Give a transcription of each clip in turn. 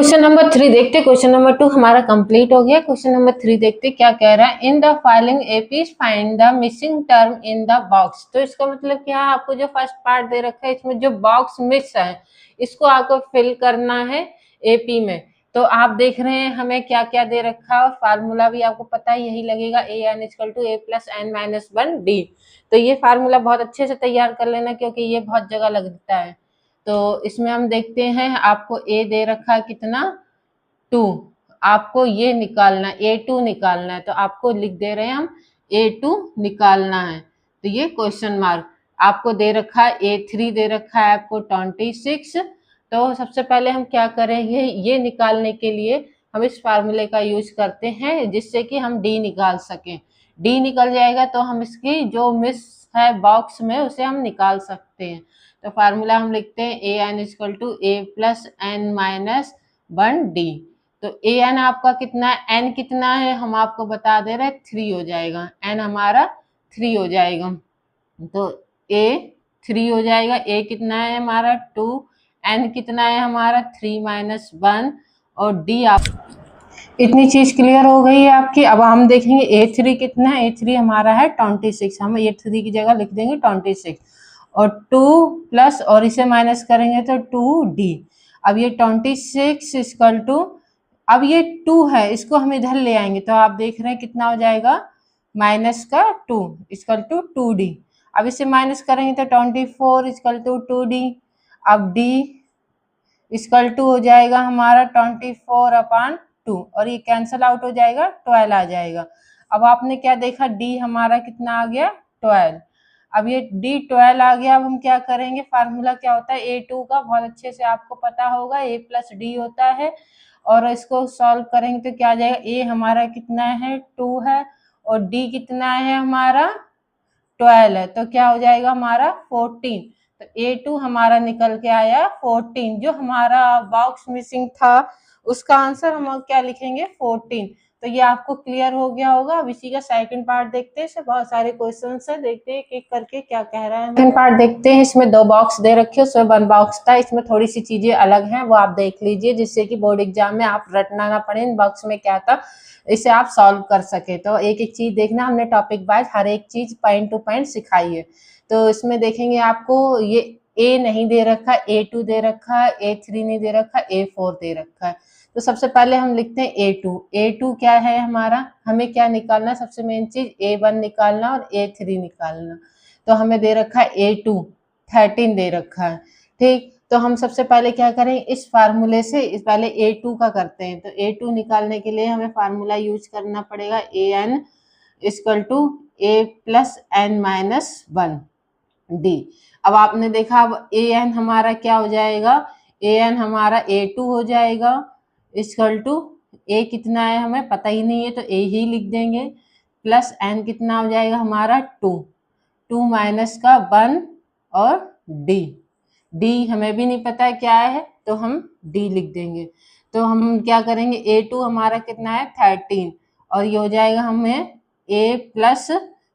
Question number 3 देखते। Question number 2 हमारा complete हो गया। क्वेश्चन नंबर 3 देखते क्या कह रहा है। In the following APs find the missing term in the box. तो इसका मतलब क्या है, आपको जो फर्स्ट पार्ट दे रखा है इसमें जो बॉक्स मिस है इसको आपको फिल करना है एपी में। तो आप देख रहे हैं हमें क्या क्या दे रखा है और फार्मूला भी आपको पता है यही लगेगा, A N equal to A plus N minus 1 D. तो ये फार्मूला बहुत अच्छे से तैयार कर लेना क्योंकि ये बहुत जगह लगता है। तो इसमें हम देखते हैं आपको ए दे रखा है कितना 2, आपको ये निकालना A2 निकालना है। तो आपको लिख दे रहे हैं हम A2 निकालना है। तो ये क्वेश्चन मार्क आपको दे रखा है। A3 दे रखा है आपको 26। तो सबसे पहले हम क्या करेंगे, ये निकालने के लिए हम इस फार्मूले का यूज करते हैं जिससे कि हम D निकाल सकें। D निकल जाएगा तो हम इसकी जो मिस है बॉक्स में उसे हम निकाल सकते हैं। तो फार्मूला हम लिखते हैं A N equal to A plus N minus 1 D. तो ए एन आपका कितना है, एन कितना है हम आपको बता दे रहे हैं 3 हो जाएगा, एन हमारा 3 हो जाएगा। तो ए 3 हो जाएगा, ए कितना है हमारा 2, एन कितना है हमारा 3 माइनस 1 और डी आप इतनी चीज क्लियर हो गई है आपकी। अब हम देखेंगे A3 कितना है। A3 हमारा है 26, हम A3 की जगह लिख देंगे 26 और 2 प्लस और इसे माइनस करेंगे तो 2D। अब ये 26 इक्वल टू, अब ये 2 है इसको हम इधर ले आएंगे तो आप देख रहे हैं कितना हो जाएगा माइनस का 2 इक्वल टू 2D। अब इसे माइनस करेंगे तो 24 इक्वल टू 2D। अब D इक्वल टू हो जाएगा हमारा 24/2 और ये कैंसल आउट हो जाएगा, 12 आ जाएगा। अब आपने क्या देखा, D हमारा कितना आ गया 12। अब ये D 12 आ गया। अब हम क्या करेंगे, फार्मूला क्या होता है A2 का बहुत अच्छे से आपको पता होगा, A प्लस डी होता है। और इसको सॉल्व करेंगे तो क्या आ जाएगा, A हमारा कितना है 2 है और D कितना है हमारा 12 है। तो क्या हो जाएगा हमारा 14। तो A2 हमारा निकल के आया 14। जो हमारा बॉक्स मिसिंग था उसका आंसर हम क्या लिखेंगे 14। तो ये आपको क्लियर हो गया होगा। अब इसी का सेकंड पार्ट देखते हैं। इसमें बहुत सारे क्वेश्चंस है, देखते हैं एक एक करके क्या कह रहा है। सेकंड पार्ट देखते हैं। इसमें 2 बॉक्स दे रखे हैं, उसमें 1 बॉक्स था। इसमें थोड़ी सी चीजें अलग हैं, वो आप देख लीजिए जिससे कि बोर्ड एग्जाम में आप रटना ना पड़े इन बॉक्स में क्या था, इसे आप सॉल्व कर सके। तो एक एक चीज देखना, हमने टॉपिक वाइज हर एक चीज पॉइंट टू पॉइंट सिखाई है। तो इसमें देखेंगे आपको ये A नहीं दे रखा, A2 दे रखा, A3 नहीं दे रखा, A4 दे रखा है। तो सबसे पहले हम लिखते हैं A2। A2 क्या है हमारा, हमें क्या निकालना, सबसे मेन चीज A1 निकालना और A3 निकालना। तो हमें दे रखा है A2 13 दे रखा है, ठीक। तो हम सबसे पहले क्या करें, इस फार्मूले से इस पहले A2 का करते हैं। तो A2 निकालने के लिए हमें फार्मूला यूज करना पड़ेगा AN equal to A plus N minus 1 d. अब आपने देखा, अब AN हमारा क्या हो जाएगा, AN हमारा A2 हो जाएगा इक्वल टू A कितना है हमें पता ही नहीं है तो A ही लिख देंगे, प्लस N कितना हो जाएगा हमारा 2 माइनस का 1 और D हमें भी नहीं पता है क्या है तो हम D लिख देंगे। तो हम क्या करेंगे, A2 हमारा कितना है 13 और ये हो जाएगा हमें A प्लस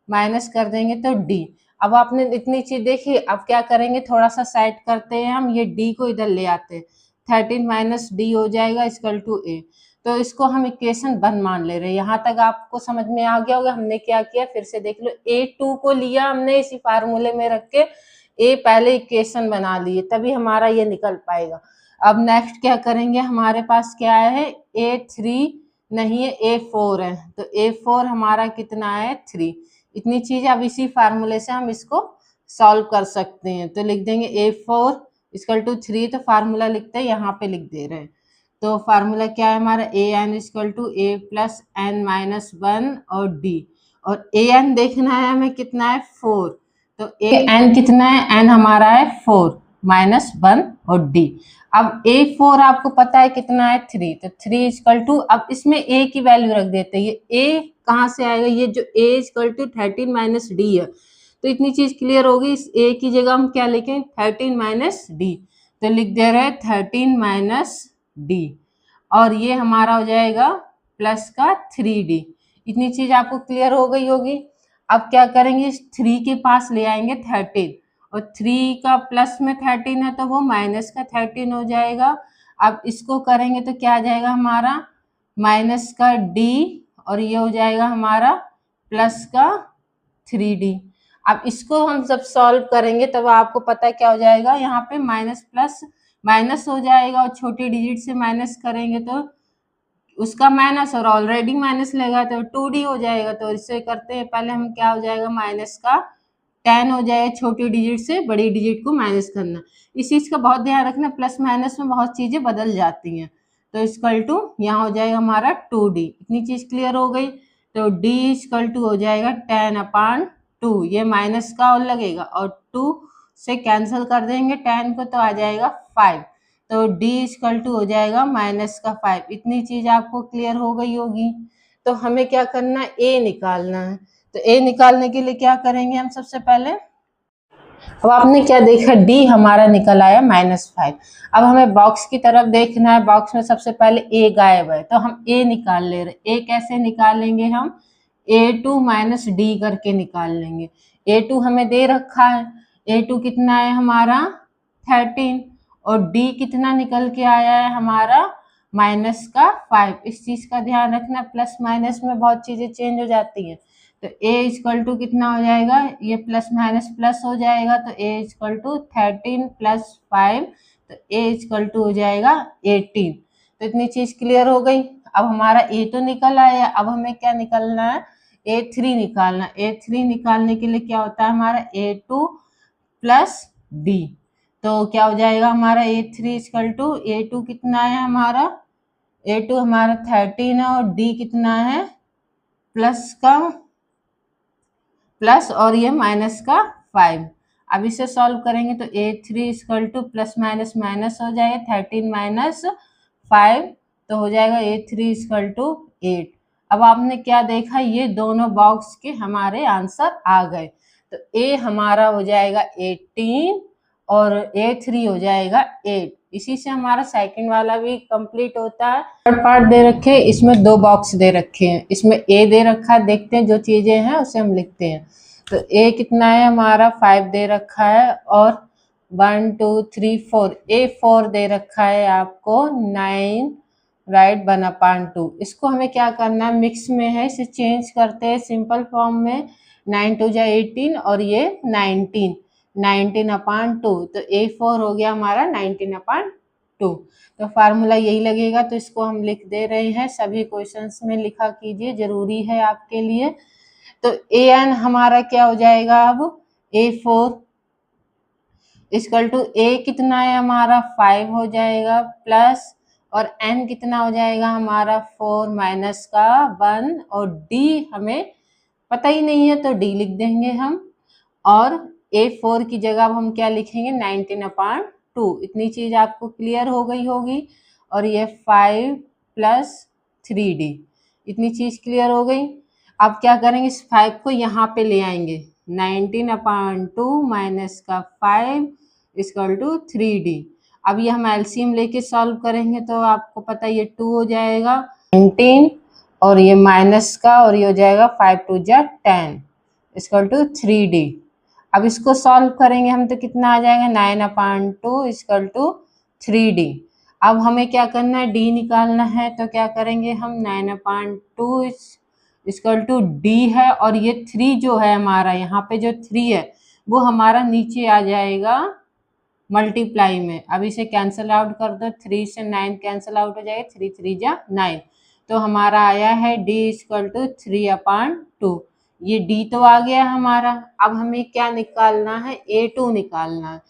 माइनस कर देंगे तो D। अब आपने इतनी चीज देखी, अब क्या करेंगे थोड़ा सा साइड करते हैं, हम ये D को इधर ले आते हैं। 13 माइनस D हो जाएगा इक्वल टू A। तो इसको हम इक्वेशन 1 मान ले रहे हैं। यहाँ तक आपको समझ में आ गया होगा हमने क्या किया, फिर से देख लो। A2 को लिया हमने इसी फार्मूले में रख के, A पहले इक्वेशन बना लिए तभी हमारा ये निकल पाएगा। अब नेक्स्ट क्या करेंगे, हमारे पास क्या है A3 नहीं है A4 है। तो A4 हमारा कितना है 3। इतनी चीज अब इसी फार्मूले से हम इसको सॉल्व कर सकते हैं। तो लिख देंगे A4 इक्वल टू 3। तो फार्मूला लिखते हैं, यहाँ पे लिख दे रहे हैं। तो फार्मूला क्या है हमारा AN equal to A plus N minus 1 और D। और AN देखना है हमें कितना है 4। तो AN कितना है, N हमारा है 4 माइनस 1 और D। अब A4 आपको पता है कितना है 3। तो 3 इक्वल टू, अब इसमें A की वैल्यू रख देते हैं। ये A कहाँ से आएगा, ये जो A equal to 13 minus D है। तो इतनी चीज क्लियर होगी, इस A की जगह हम क्या लिखें 13 माइनस D। तो लिख दे रहे 13 माइनस D और ये हमारा हो जाएगा प्लस का 3D। इतनी चीज आपको क्लियर हो गई होगी। अब क्या करेंगे, 3 के पास ले आएंगे 13 और 3 का प्लस में 13 है तो वो माइनस का 13 हो जाएगा। अब इसको करेंगे तो क्या आ जाएगा हमारा माइनस का डी और ये हो जाएगा हमारा प्लस का 3d। अब इसको हम जब सॉल्व करेंगे तब आपको पता क्या हो जाएगा, यहाँ पे माइनस प्लस माइनस हो जाएगा और छोटी डिजिट से माइनस करेंगे तो उसका माइनस और ऑलरेडी माइनस लगा तो 2d हो जाएगा। तो इससे करते हैं पहले हम, क्या हो जाएगा माइनस का 10 हो जाएगा, छोटी डिजिट से बड़ी डिजिट को माइनस करना। इस चीज का बहुत ध्यान रखना, प्लस माइनस में बहुत चीजें बदल जाती हैं। तो इक्वल टू यहाँ हो जाएगा हमारा 2d। इतनी चीज क्लियर हो गई। तो d इक्वल टू हो जाएगा 10/2, ये माइनस का और लगेगा और 2 से कैंसिल कर देंगे 10 को तो आ जाएगा 5। तो d इक्वल टू हो जाएगा माइनस का 5। इतनी चीज आपको क्लियर हो गई होगी। तो हमें क्या करना है, a निकालना है। तो a निकालने के लिए क्या करेंगे हम सबसे पहले, अब आपने क्या देखा d हमारा निकल आया -5। अब हमें बॉक्स की तरफ देखना है, बॉक्स में सबसे पहले a गायब है तो हम a निकाल ले रहे। a कैसे निकालेंगे हम, a2 - d करके निकाल लेंगे। a2 हमें दे रखा है, a2 कितना है हमारा 13 और d कितना निकल के आया है हमारा माइनस का 5। इस चीज का ध्यान रखना, प्लस माइनस में बहुत चीजें चेंज हो जाती हैं। तो a इक्वल टू कितना हो जाएगा, ये प्लस माइनस प्लस हो जाएगा तो a इक्वल टू 13 + 5, तो a इक्वल टू हो जाएगा 18। तो इतनी चीज क्लियर हो गई। अब हमारा a तो निकल आया, अब हमें क्या निकलना है, a3 निकालना। a3 निकालने के लिए क्या होता है हमारा a2 + d। तो क्या हो जाएगा हमारा a3 इक्वल टू, a2 कितना है हमारा, a2 हमारा 13 है और d कितना है प्लस और ये माइनस का 5। अब इसे सॉल्व करेंगे तो a3 equal two plus minus minus हो जाएगा 13 - 5 तो हो जाएगा a3 इक्वल टू 8। अब आपने क्या देखा, ये दोनों बॉक्स के हमारे आंसर आ गए। तो a हमारा हो जाएगा 18 और a3 हो जाएगा 8। इसी से हमारा सेकंड वाला भी कंप्लीट होता है। थर्ड पार्ट दे रखे हैं, इसमें 2 बॉक्स दे रखे हैं, इसमें a दे रखा है, देखते हैं जो चीजें हैं उसे हम लिखते हैं। तो a कितना है हमारा 5 दे रखा है और 1 2 3 4, a4 दे रखा है आपको 9 राइट 1/2। इसको हमें क्या करना है, मिक्स में है, इसे चेंज करते हैं सिंपल फॉर्म में। 9 2 जा 18 और ये 19/2, तो a4 हो गया हमारा 19/2। तो फार्मूला यही लगेगा, तो इसको हम लिख दे रहे हैं। सभी क्वेश्चंस में लिखा कीजिए, जरूरी है आपके लिए। तो an हमारा क्या हो जाएगा, अब a4 इक्वल टू a कितना है हमारा 5 हो जाएगा प्लस और n कितना हो जाएगा हमारा 4 माइनस का 1 और d हमें पता ही नहीं है तो d लिख देंगे हम। और a4 की जगह अब हम क्या लिखेंगे 19/2। इतनी चीज आपको क्लियर हो गई होगी। और ये 5 + 3d, इतनी चीज क्लियर हो गई। अब क्या करेंगे, इस 5 को यहाँ पे ले आएंगे, 19/2 माइनस का 5 इक्वल टू 3d। अब ये हम एलसीएम लेके सॉल्व करेंगे तो आपको पता है ये 2 हो जाएगा 19 और ये माइनस का और ये हो जाएगा 5 2 जा 10 इक्वल टू 3d। अब इसको सॉल्व करेंगे हम तो कितना आ जाएगा 9/2 इक्वल टू 3d। अब हमें क्या करना है, d निकालना है। तो क्या करेंगे हम 9/2 इक्वल टू d है और ये 3 जो है हमारा यहाँ पे जो 3 है वो हमारा नीचे आ जाएगा मल्टीप्लाई में। अब इसे कैंसिल आउट कर दो, 3 से 9 कैंसिल आउट हो जाएगा, 3 3 जा 9। तो हमारा आया है d इक्वल टू 3/2। ये d तो आ गया हमारा। अब हमें क्या निकालना है, a2 निकालना है।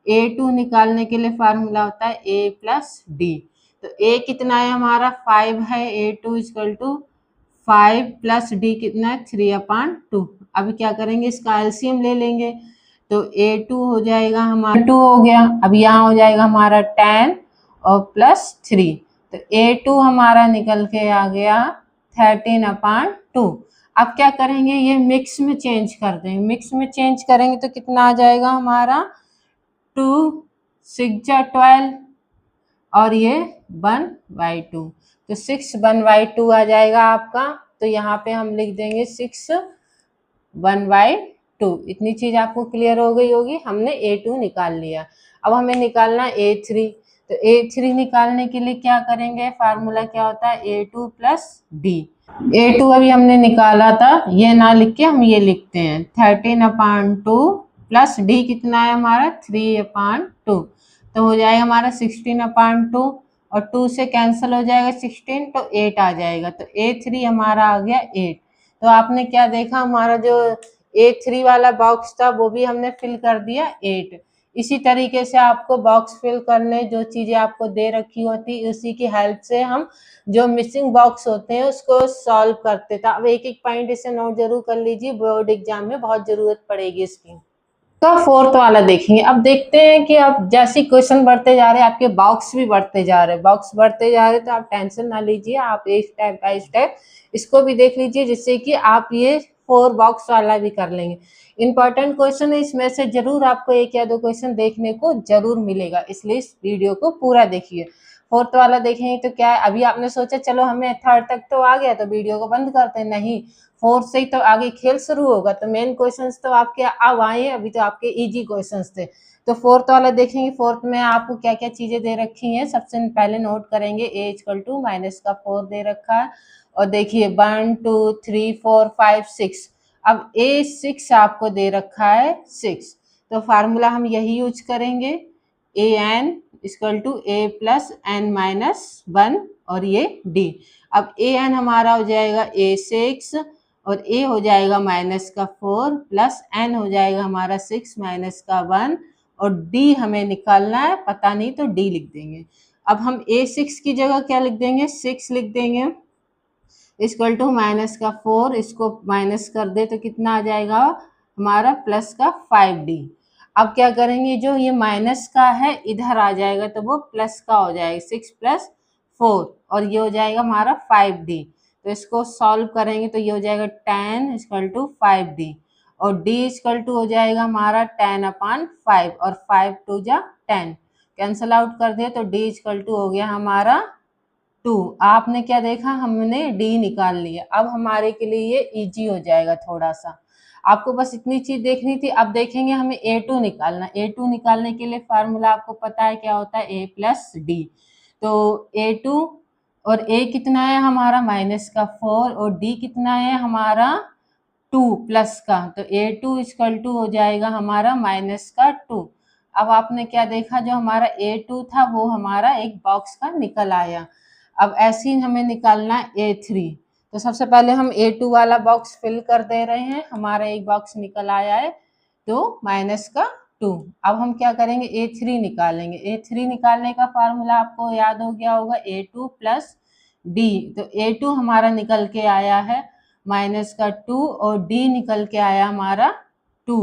a2 निकालने के लिए फार्मूला होता है a + d। तो a कितना है हमारा 5 है, a2 इक्वल टू 5 + d कितना है 3/2। अब क्या करेंगे, इसका एलसीएम ले लेंगे। तो a2 हो जाएगा हमारा 2 हो गया। अब यहाँ हो जाएगा हमारा 10 और +3, तो a2 हमारा निकल के आ गया 13/2। अब क्या करेंगे, ये मिक्स में चेंज कर देंगे। मिक्स में चेंज करेंगे तो कितना आ जाएगा हमारा 2 6 जा 12 और ये 1/2, तो 6 1/2 आ जाएगा आपका। तो यहाँ पे हम लिख देंगे 6 1/2। इतनी चीज आपको क्लियर हो गई होगी। हमने a2 निकाल लिया। अब हमें निकालना a3। तो A3 निकालने के लिए क्या करेंगे, फार्मूला क्या होता है A2 प्लस डी। A2 अभी हमने निकाला था, ये ना लिख के हम ये लिखते हैं 13/2 प्लस डी कितना है हमारा 3/2, तो हो जाएगा हमारा 16/2 और 2 से कैंसिल हो जाएगा 16, तो 8 आ जाएगा। तो A3 हमारा आ गया 8। तो आपने क्या देखा, हमारा जो A3 वाला बॉक्स था वो भी हमने फिल कर दिया 8। इसी तरीके से आपको बॉक्स फिल करने, जो चीजें आपको दे रखी होती उसी की हेल्प से हम जो मिसिंग बॉक्स होते हैं उसको सॉल्व करते थे। अब एक एक पॉइंट इसे नोट जरूर कर लीजिए, बोर्ड एग्जाम में बहुत जरूरत पड़ेगी इसकी। तो फोर्थ वाला देखेंगे। अब देखते हैं कि अब जैसे क्वेश्चन बढ़ते जा रहे हैं आपके बॉक्स भी बढ़ते जा रहे हैं, बॉक्स बढ़ते जा रहे हैं, तो आप टेंशन ना लीजिए, आप एक स्टेप बाय स्टेप इसको भी देख लीजिए, जिससे कि आप ये 4 बॉक्स वाला भी कर लेंगे। इंपॉर्टेंट क्वेश्चन है, इसमें से जरूर आपको एक या दो क्वेश्चन देखने को जरूर मिलेगा, इसलिए इस वीडियो को पूरा देखिए। फोर्थ वाला देखेंगे तो क्या है, अभी आपने सोचा चलो हमें थर्ड तक तो आ गया तो वीडियो को बंद करते हैं, नहीं, फोर्थ से ही तो आगे खेल शुरू होगा। तो मेन क्वेश्चंस तो आपके अब आए, अभी तो आपके इजी क्वेश्चंस थे। तो फोर्थ वाला देखेंगे, फोर्थ में आपको क्या क्या चीजें दे रखी हैं, सबसे पहले नोट करेंगे a = -4 दे रखा है, और देखिए 1 2 3 4 5 6। अब a6 आपको दे रखा है 6, तो फार्मूला हम यही यूज करेंगे, an = a + n-1 और ये d। अब an हमारा हो जाएगा a6 और a हो जाएगा -4 प्लस n हो जाएगा हमारा 6 -1 और d हमें निकालना है, पता नहीं तो d लिख देंगे। अब हम a6 की जगह क्या लिख देंगे, 6 लिख देंगे, = -4, इसको माइनस कर दे तो कितना आ जाएगा हमारा +5d। अब क्या करेंगे, जो ये माइनस का है इधर आ जाएगा तो वो प्लस का हो जाएगा, 6 + 4 और ये हो जाएगा हमारा 5d। तो इसको सॉल्व करेंगे तो ये हो जाएगा 10 = 5d और d = हो जाएगा हमारा 10/5 और 5 2 जा 10, कैंसल आउट कर दिया तो d = हो गया हमारा 2। आपने क्या देखा, हमने d निकाल लिया। अब हमारे के लिए ये इजी हो जाएगा थोड़ा सा, आपको बस इतनी चीज देखनी थी। अब देखेंगे हमें a2 निकालना, a2 निकालने के लिए फार्मूला आपको पता है क्या होता है, a + d। तो a2 और a कितना है हमारा -4 और d कितना है हमारा 2 प्लस का, तो a2 = हो जाएगा हमारा -2। अब आपने क्या देखा, जो हमारा a2 था वो हमारा एक बॉक्स का निकल आया। अब ऐसे ही हमें निकालना है a3, तो सबसे पहले हम a2 वाला बॉक्स फिल कर दे रहे हैं, हमारा एक बॉक्स निकल आया है तो -2। अब हम क्या करेंगे, a3 निकालेंगे। a3 निकालने का फार्मूला आपको याद हो गया होगा, a2 + d। तो a2 हमारा निकल के आया है -2 और d निकल के आया हमारा 2।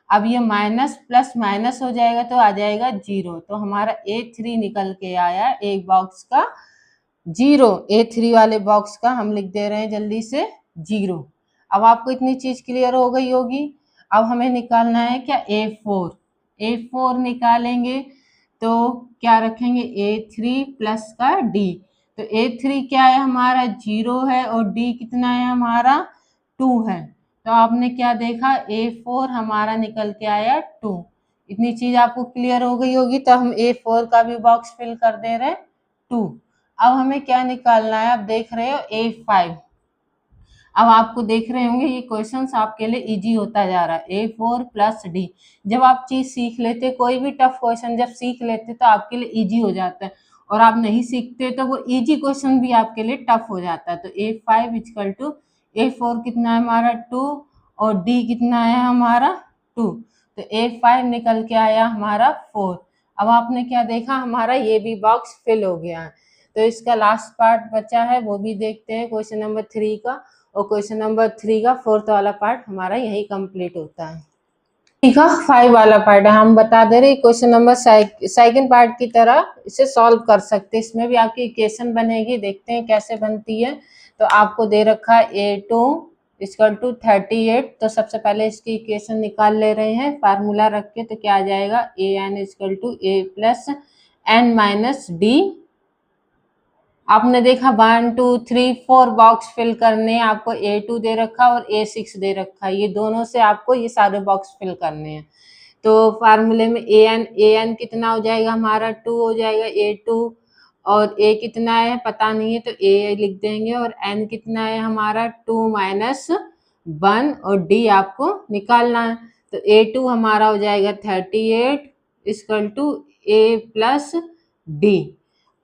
अब ये माइनस प्लस माइनस हो जाएगा तो आ जाएगा 0, तो हमारा a3 निकल के आया एक बॉक्स का 0। a3 वाले बॉक्स का हम लिख दे रहे हैं जल्दी से 0। अब आपको इतनी चीज क्लियर हो गई होगी। अब हमें निकालना है क्या, a4। a4 निकालेंगे तो क्या रखेंगे, a3 प्लस का d। तो a3 क्या है हमारा 0 है और d कितना है हमारा 2 है। तो आपने क्या देखा, a4 हमारा निकल के आया 2। इतनी चीज आपको क्लियर हो गई होगी, तो हम a4 का भी बॉक्स फिल कर दे रहे हैं 2। अब हमें क्या निकालना है, आप देख रहे हो a5। अब आपको देख रहे होंगे ये क्वेश्चंस आपके लिए इजी होता जा रहा है, a4 + d। जब आप चीज सीख लेते, कोई भी टफ क्वेश्चन जब सीख लेते तो आपके लिए इजी हो जाता है, और आप नहीं सीखते तो वो इजी क्वेश्चन भी आपके लिए टफ हो जाता है। तो a5 = a4 कितना है हमारा 2 और d कितना है हमारा 2, तो a5 निकल के आया हमारा 4। अब आपने क्या देखा, हमारा ये भी बॉक्स फिल हो गया है। तो इसका लास्ट पार्ट बचा है, वो भी देखते हैं, क्वेश्चन नंबर 3 का। और क्वेश्चन नंबर 3 का फोर्थ वाला पार्ट हमारा यही कंप्लीट होता है। ठीक है, 5 वाला पार्ट है, हम बता दे रहे क्वेश्चन नंबर सेकंड पार्ट की तरह इसे सॉल्व कर सकते हैं। इसमें भी आपकी इक्वेशन बनेगी, देखते हैं कैसे बनती है। तो आपको दे रखा है a2 = 38, तो सबसे पहले इसकी इक्वेशन निकाल ले रहे हैं फार्मूला रख के, तो क्या आ जाएगा, an = a + n-d। आपने देखा 1 2 3 4 बॉक्स फिल करने, आपको a2 दे रखा और a6 दे रखा, ये दोनों से आपको ये सारे बॉक्स फिल करने हैं। तो फार्मूले में an कितना हो जाएगा हमारा 2 हो जाएगा A2, और a कितना है पता नहीं है तो a लिख देंगे, और n कितना है हमारा 2 माइनस 1, और d आपको निकालना है। तो A2 हमारा हो जाएगा 38 equal to a plus d।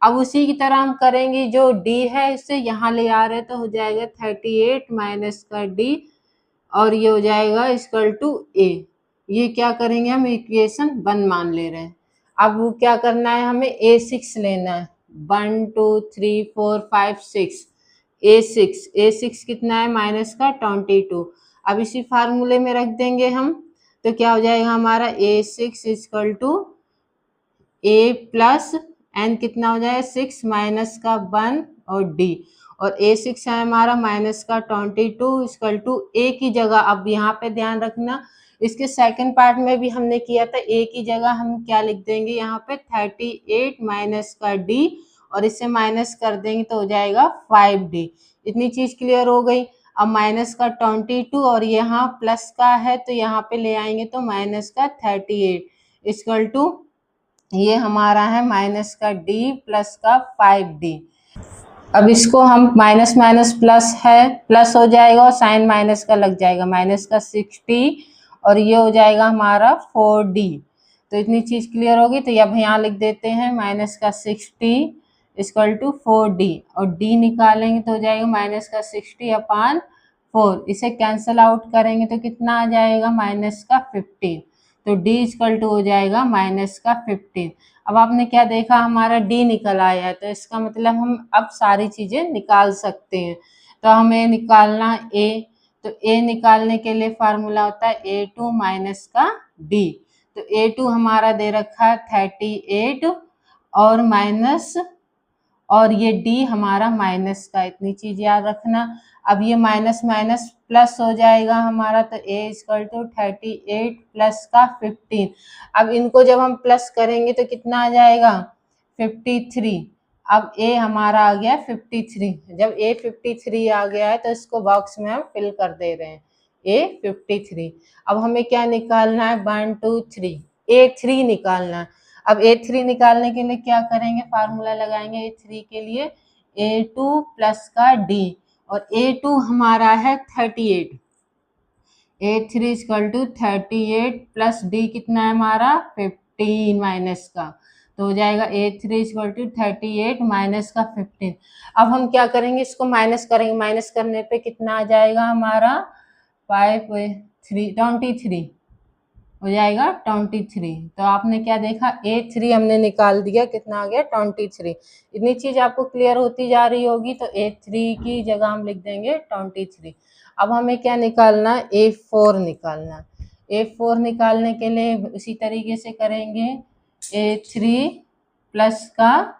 अब उसी की तरह हम करेंगे, जो d है इससे यहाँ ले आ रहे हैं तो हो जाएगा 38 माइनस का d, और ये हो जाएगा इक्वल टू a। ये क्या करेंगे हम इक्वेशन 1 मान ले रहे हैं। अब वो क्या करना है, हमें A6 लेना है। 1 2 3 4 5 6 A6 कितना है माइनस का 22। अब इसी फार्मूले में रख देंगे हम, तो क्या हो जाएगा हमारा A6 equal to a plus n कितना हो जाएगा 6 माइनस का 1 और d, और A6 है हमारा माइनस का 22 इक्वल टू a की जगह, अब यहाँ पे ध्यान रखना इसके सेकंड पार्ट में भी हमने किया था, a की जगह हम क्या लिख देंगे यहाँ पे 38 माइनस का d, और इससे माइनस कर देंगे तो हो जाएगा 5d। इतनी चीज क्लियर हो गई। अब माइनस का 22 और यहाँ प्लस का है तो यहाँ पे ले आएंगे तो माइनस का 38 इक्वल टू ये हमारा है माइनस का d प्लस का 5d। अब इसको हम माइनस माइनस प्लस है, प्लस हो जाएगा और साइन माइनस का लग जाएगा, माइनस का 60, और ये हो जाएगा हमारा 4d। तो इतनी चीज क्लियर होगी। तो अब यहाँ लिख देते हैं माइनस का 60 इक्वल टू 4d, और d निकालेंगे तो हो जाएगा माइनस का 60 अपॉन 4। इसे कैंसल आउट करेंगे तो कितना आ जाएगा माइनस का 15। तो d इक्वल टू हो जाएगा माइनस का 15। अब आपने क्या देखा, हमारा d निकल आया है, तो इसका मतलब हम अब सारी चीजें निकाल सकते हैं। तो हमें निकालना a, तो a निकालने के लिए फार्मूला होता है A2 माइनस का d। तो A2 हमारा दे रखा है 38 और माइनस, और ये d हमारा माइनस का, इतनी चीज याद रखना। अब ये माइनस माइनस प्लस हो जाएगा हमारा, तो a इक्वल टू 38 प्लस का 15। अब इनको जब हम प्लस करेंगे तो कितना आ जाएगा 53। अब a हमारा आ गया 53। जब a 53 आ गया है तो इसको बॉक्स में हम फिल कर दे रहे हैं a 53। अब हमें क्या निकालना है 1 2 3 A3 निकालना है। अब A3 निकालने के लिए क्या करेंगे, फार्मूला लगाएंगे A3 के लिए A2 प्लस का D, और A2 हमारा है 38, A3 equal to 38 plus D कितना है हमारा 15 माइनस का, तो हो जाएगा A3 इक्वल टू 38 माइनस का 15। अब हम क्या करेंगे, इसको माइनस करेंगे, माइनस करने पे कितना आ जाएगा हमारा 23 हो जाएगा 23। तो आपने क्या देखा A3 हमने निकाल दिया, कितना आ गया 23। इतनी चीज आपको क्लियर होती जा रही होगी। तो A3 की जगह हम लिख देंगे 23। अब हमें क्या निकालना है A4 निकालना। A4 निकालने के लिए उसी तरीके से करेंगे A3 प्लस का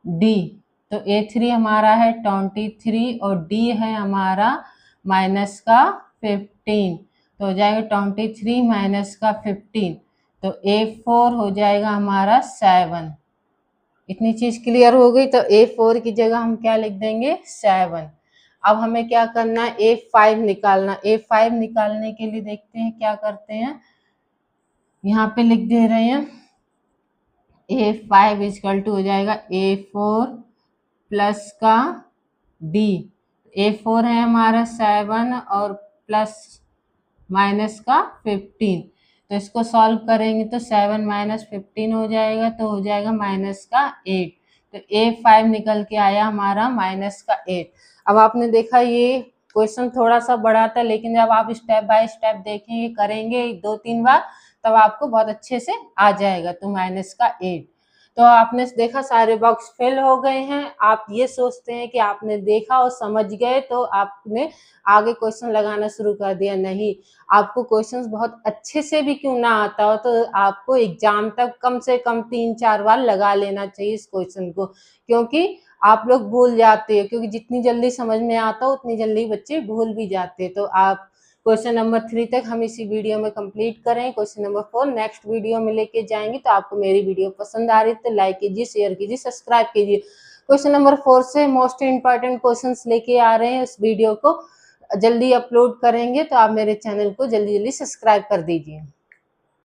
D। तो A3 हमारा है 23 और D है हमारा माइनस का 15, तो हो जाएगा 23 माइनस का 15, तो A4 हो जाएगा हमारा 7। इतनी चीज क्लियर हो गई। तो A4 की जगह हम क्या लिख देंगे 7। अब हमें क्या करना है A5 निकालना। A5 निकालने के लिए देखते हैं क्या करते हैं, यहाँ पे लिख दे रहे हैं A5 इक्वल टू हो जाएगा A4 प्लस का D। A4 है हमारा 7 और प्लस माइनस का 15, तो इसको सॉल्व करेंगे तो 7 माइनस 15 हो जाएगा, तो हो जाएगा माइनस का 8। तो A5 निकल के आया हमारा माइनस का 8। अब आपने देखा ये क्वेश्चन थोड़ा सा बड़ा था, लेकिन जब आप स्टेप बाय स्टेप देखेंगे करेंगे 2-3 बार तब आपको बहुत अच्छे से आ जाएगा। तो माइनस का 8। तो आपने देखा सारे बॉक्स फिल हो गए हैं। आप ये सोचते हैं कि आपने देखा और समझ गए तो आपने आगे क्वेश्चन लगाना शुरू कर दिया, नहीं, आपको क्वेश्चंस बहुत अच्छे से भी क्यों ना आता हो तो आपको एग्जाम तक कम से कम 3-4 बार लगा लेना चाहिए इस क्वेश्चन को, क्योंकि आप लोग भूल जाते हैं, क्योंकि जितनी जल्दी समझ में आता हो उतनी जल्दी बच्चे भूल भी जाते हैं। तो आप क्वेश्चन नंबर 3 तक हम इसी वीडियो में कंप्लीट करें। क्वेश्चन नंबर 4 नेक्स्ट वीडियो में लेके जाएंगे। तो आपको मेरी वीडियो पसंद आ रही है तो लाइक कीजिए, शेयर कीजिए, सब्सक्राइब कीजिए। क्वेश्चन नंबर 4 से मोस्ट इंपॉर्टेंट क्वेश्चंस लेके आ रहे हैं, इस वीडियो को जल्दी अपलोड करेंगे, तो आप मेरे चैनल को जल्दी जल्दी सब्सक्राइब कर दीजिए।